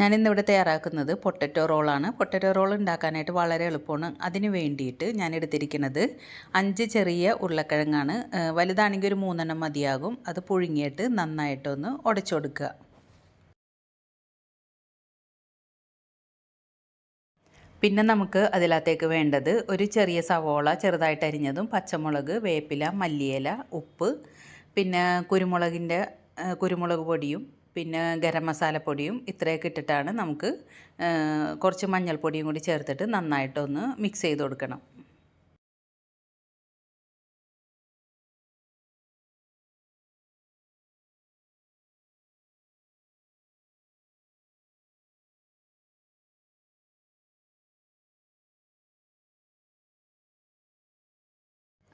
ഞാനിന്നിവിടെ തയ്യാറാക്കുന്നത് പൊട്ടറ്റോ റോളാണ്. പൊട്ടറ്റോ റോൾ ഉണ്ടാക്കാനായിട്ട് വളരെ എളുപ്പമാണ്. അതിന് വേണ്ടിയിട്ട് ഞാൻ എടുത്തിരിക്കുന്നത് 5 ചെറിയ ഉരുളക്കിഴങ്ങാണ്. വലുതാണെങ്കിൽ ഒരു 3 മതിയാകും. അത് പുഴുങ്ങിയിട്ട് നന്നായിട്ടൊന്ന് ഉടച്ചു കൊടുക്കുക. പിന്നെ നമുക്ക് അതിനകത്തേക്ക് വേണ്ടത് ഒരു ചെറിയ സവോള ചെറുതായിട്ട് അരിഞ്ഞതും, പച്ചമുളക്, വേപ്പില, മല്ലിയില, ഉപ്പ്, പിന്നെ കുരുമുളക് പൊടിയും, പിന്നെ ഗരം മസാലപ്പൊടിയും ഇത്രയൊക്കെ ഇട്ടിട്ടാണ് നമുക്ക് കുറച്ച് മഞ്ഞൾപ്പൊടിയും കൂടി ചേർത്തിട്ട് നന്നായിട്ടൊന്ന് മിക്സ് ചെയ്ത് കൊടുക്കണം.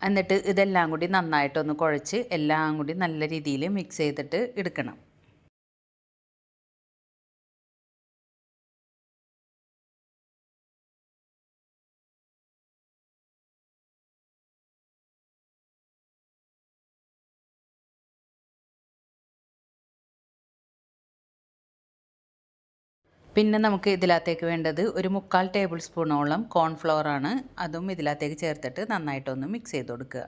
എന്നിട്ട് ഇതെല്ലാം കൂടി നന്നായിട്ടൊന്ന് കുഴച്ച് എല്ലാം കൂടി നല്ല രീതിയിൽ മിക്സ് ചെയ്തിട്ട് എടുക്കണം. പിന്നെ നമുക്ക് ഇതിനകത്തേക്ക് വേണ്ടത് ഒരു 3/4 ടേബിൾ സ്പൂണോളം കോൺഫ്ലവർ ആണ്. അതും ഇതിനകത്തേക്ക് ചേർത്തിട്ട് നന്നായിട്ടൊന്ന് മിക്സ് ചെയ്ത് കൊടുക്കുക.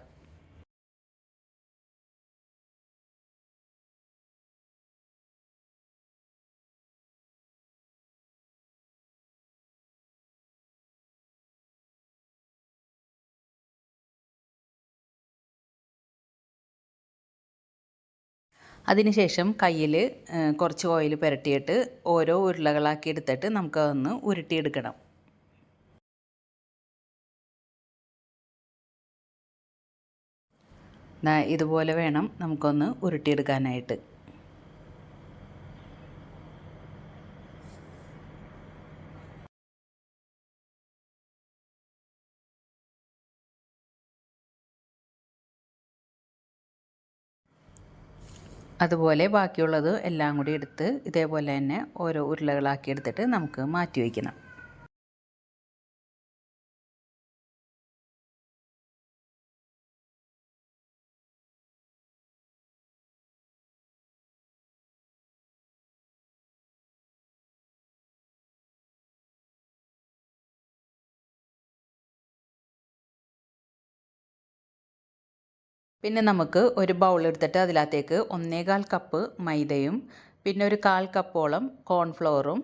അതിനുശേഷം കയ്യിൽ കുറച്ച് ഓയിൽ പുരട്ടിയിട്ട് ഓരോ ഉരുളകളാക്കി എടുത്തിട്ട് നമുക്കതൊന്ന് ഉരുട്ടിയെടുക്കണം. ഇതുപോലെ വേണം നമുക്കൊന്ന് ഉരുട്ടിയെടുക്കാനായിട്ട്. അതുപോലെ ബാക്കിയുള്ളത് എല്ലാം കൂടി എടുത്ത് ഇതേപോലെ തന്നെ ഓരോ ഉരുളകളാക്കി എടുത്തിട്ട് നമുക്ക് മാറ്റി വയ്ക്കണം. പിന്നെ നമുക്ക് ഒരു ബൗൾ എടുത്തിട്ട് അതിനകത്തേക്ക് 1/4 കപ്പ് മൈദയും, പിന്നെ ഒരു 1/4 കപ്പോളം കോൺഫ്ലവറും,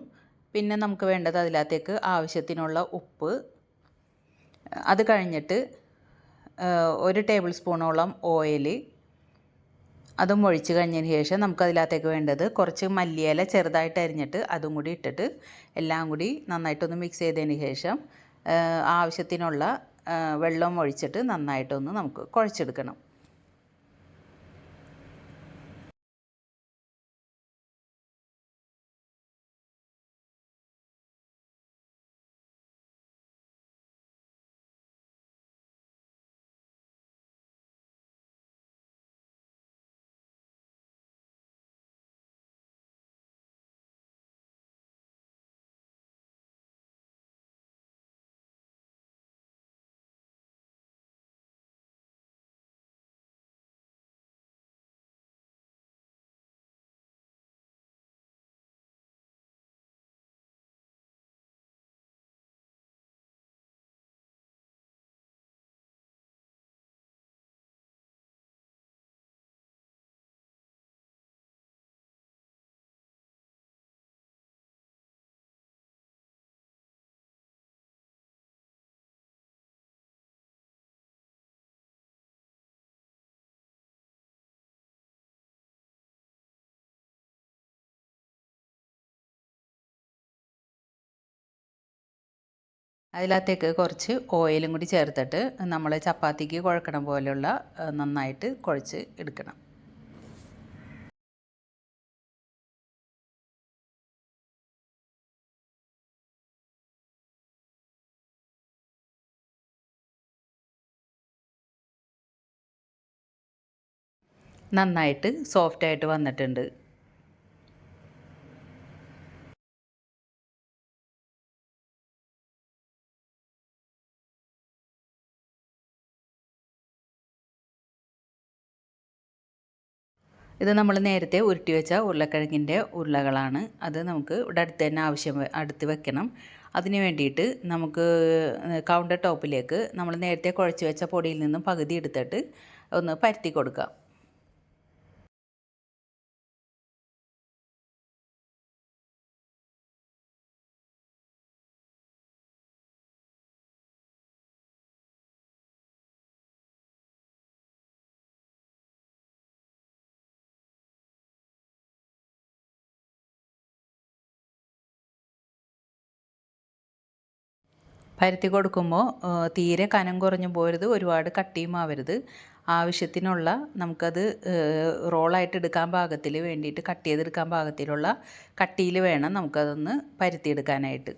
പിന്നെ നമുക്ക് വേണ്ടത് അതിനകത്തേക്ക് ആവശ്യത്തിനുള്ള ഉപ്പ്, അത് കഴിഞ്ഞിട്ട് 1 ടേബിൾ സ്പൂണോളം ഓയിൽ, അതും ഒഴിച്ച് കഴിഞ്ഞതിന് ശേഷം നമുക്ക് അതിനകത്തേക്ക് വേണ്ടത് കുറച്ച് മല്ലിയില ചെറുതായിട്ട് അരിഞ്ഞിട്ട് അതും കൂടി ഇട്ടിട്ട് എല്ലാം കൂടി നന്നായിട്ടൊന്ന് മിക്സ് ചെയ്തതിന് ശേഷം ആവശ്യത്തിനുള്ള വെള്ളം ഒഴിച്ചിട്ട് നന്നായിട്ടൊന്ന് നമുക്ക് കുഴച്ചെടുക്കണം. അതിനകത്തേക്ക് കുറച്ച് ഓയിലും കൂടി ചേർത്തിട്ട് നമ്മൾ ചപ്പാത്തിക്ക് കുഴക്കണ പോലെയുള്ള നന്നായിട്ട് കുഴച്ച് എടുക്കണം. നന്നായിട്ട് സോഫ്റ്റായിട്ട് വന്നിട്ടുണ്ട്. ഇത് നമ്മൾ നേരത്തെ ഉരുട്ടി വെച്ച ഉരുളക്കിഴങ്ങിൻ്റെ ഉരുളകളാണ്. അത് നമുക്ക് ഇവിടെ അടുത്ത് തന്നെ അടുത്ത് വെക്കണം. അതിന് വേണ്ടിയിട്ട് നമുക്ക് കൗണ്ടർ ടോപ്പിലേക്ക് നമ്മൾ നേരത്തെ കുഴച്ച് വെച്ച പൊടിയിൽ നിന്നും പകുതി എടുത്തിട്ട് ഒന്ന് പരത്തി കൊടുക്കാം. പരത്തി കൊടുക്കുമ്പോൾ തീരെ കനം കുറഞ്ഞു പോരുത്, ഒരുപാട് കട്ടിയും ആവരുത്. ആവശ്യത്തിനുള്ള നമുക്കത് റോളായിട്ട് എടുക്കാൻ പാകത്തിൽ വേണ്ടിയിട്ട് കട്ട് ചെയ്തെടുക്കാൻ പാകത്തിലുള്ള കട്ടിയിൽ വേണം നമുക്കതൊന്ന് പരത്തിയെടുക്കാനായിട്ട്.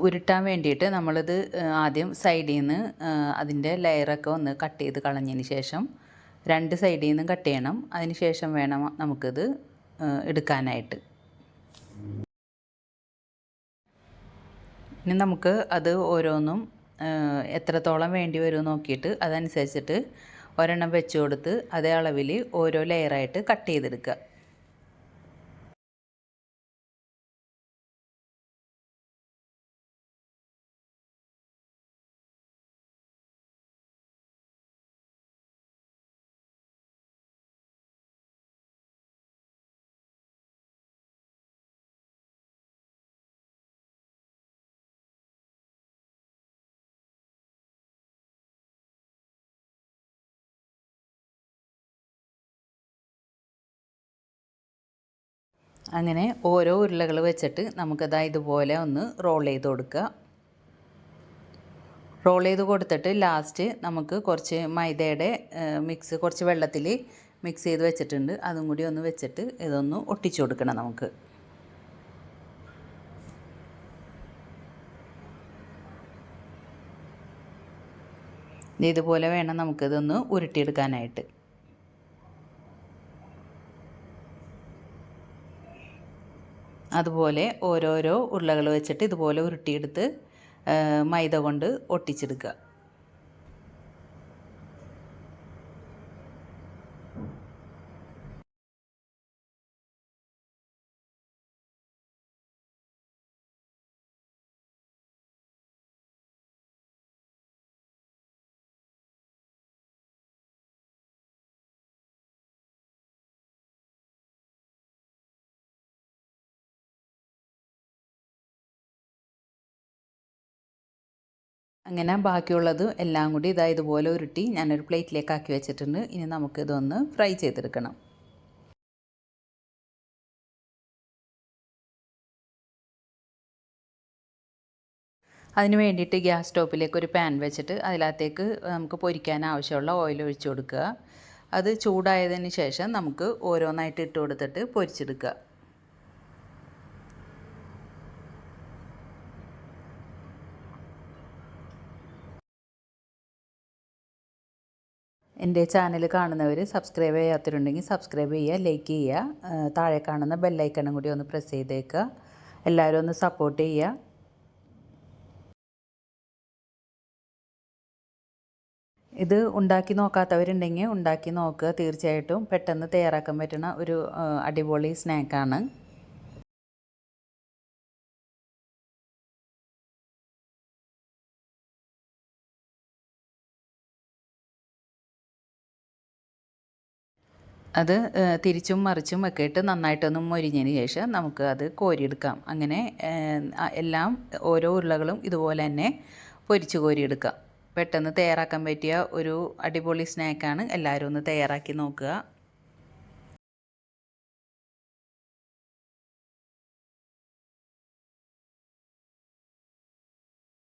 ഉരുട്ടാൻ വേണ്ടിയിട്ട് നമ്മളിത് ആദ്യം സൈഡിൽ നിന്ന് അതിൻ്റെ ലെയറൊക്കെ ഒന്ന് കട്ട് ചെയ്ത് കളഞ്ഞതിന് ശേഷം 2 സൈഡിൽ നിന്നും കട്ട് ചെയ്യണം. അതിന് ശേഷം വേണം നമുക്കിത് എടുക്കാനായിട്ട്. ഇനി നമുക്ക് അത് ഓരോന്നും എത്രത്തോളം വേണ്ടി വരും നോക്കിയിട്ട് അതനുസരിച്ചിട്ട് ഒരെണ്ണം വെച്ച് കൊടുത്ത് അതേ അളവിൽ ഓരോ ലെയറായിട്ട് കട്ട് ചെയ്തെടുക്കുക. അങ്ങനെ ഓരോ ഉരുളകൾ വെച്ചിട്ട് നമുക്കത് ഇതുപോലെ ഒന്ന് റോൾ ചെയ്ത് കൊടുക്കുക. റോൾ ചെയ്ത് കൊടുത്തിട്ട് ലാസ്റ്റ് നമുക്ക് കുറച്ച് മൈദയുടെ മിക്സ് കുറച്ച് വെള്ളത്തിൽ മിക്സ് ചെയ്ത് വെച്ചിട്ടുണ്ട്. അതും കൂടി ഒന്ന് വെച്ചിട്ട് ഇതൊന്ന് ഒട്ടിച്ചു കൊടുക്കണം നമുക്ക്. ഇതുപോലെ വേണം നമുക്കിതൊന്ന് ഉരുട്ടിയെടുക്കാനായിട്ട്. അതുപോലെ ഓരോരോ ഉരുളകൾ വെച്ചിട്ട് ഇതുപോലെ ഉരുട്ടിയെടുത്ത് മൈദ കൊണ്ട് ഒട്ടിച്ചെടുക്കുക. അങ്ങനെ ബാക്കിയുള്ളത് എല്ലാം കൂടി ഇതുപോലെ ഉരുട്ടി ഞാനൊരു പ്ലേറ്റിലേക്ക് ആക്കി വെച്ചിട്ടുണ്ട്. ഇനി നമുക്കിതൊന്ന് ഫ്രൈ ചെയ്തെടുക്കണം. അതിന് വേണ്ടിയിട്ട് ഗ്യാസ് സ്റ്റോപ്പിലേക്ക് ഒരു പാൻ വെച്ചിട്ട് അതിനകത്തേക്ക് നമുക്ക് പൊരിക്കാൻ ആവശ്യമുള്ള ഓയിൽ ഒഴിച്ചു കൊടുക്കുക. അത് ചൂടായതിന് ശേഷം നമുക്ക് ഓരോന്നായിട്ട് ഇട്ട് കൊടുത്തിട്ട് പൊരിച്ചെടുക്കുക. എൻ്റെ ചാനൽ കാണുന്നവർ സബ്സ്ക്രൈബ് ചെയ്യാത്തവരുണ്ടെങ്കിൽ സബ്സ്ക്രൈബ് ചെയ്യുക, ലൈക്ക് ചെയ്യുക, താഴെ കാണുന്ന ബെല്ലൈക്കണും കൂടി ഒന്ന് പ്രസ് ചെയ്തേക്കുക. എല്ലാവരും ഒന്ന് സപ്പോർട്ട് ചെയ്യുക. ഇത് ഉണ്ടാക്കി നോക്കാത്തവരുണ്ടെങ്കിൽ ഉണ്ടാക്കി നോക്കുക. തീർച്ചയായിട്ടും പെട്ടെന്ന് തയ്യാറാക്കാൻ പറ്റുന്ന ഒരു അടിപൊളി സ്നാക്കാണ്. അത് തിരിച്ചും മറിച്ചും ഒക്കെ ഇട്ട് നന്നായിട്ടൊന്ന് മൊരിഞ്ഞതിന് ശേഷം നമുക്ക് അത് കോരിയെടുക്കാം. അങ്ങനെ എല്ലാം ഓരോ ഉരുളകളും ഇതുപോലെ തന്നെ പൊരിച്ച് കോരിയെടുക്കാം. പെട്ടെന്ന് തയ്യാറാക്കാൻ പറ്റിയ ഒരു അടിപൊളി സ്നാക്കാണ്. എല്ലാവരും ഒന്ന് തയ്യാറാക്കി നോക്കുക.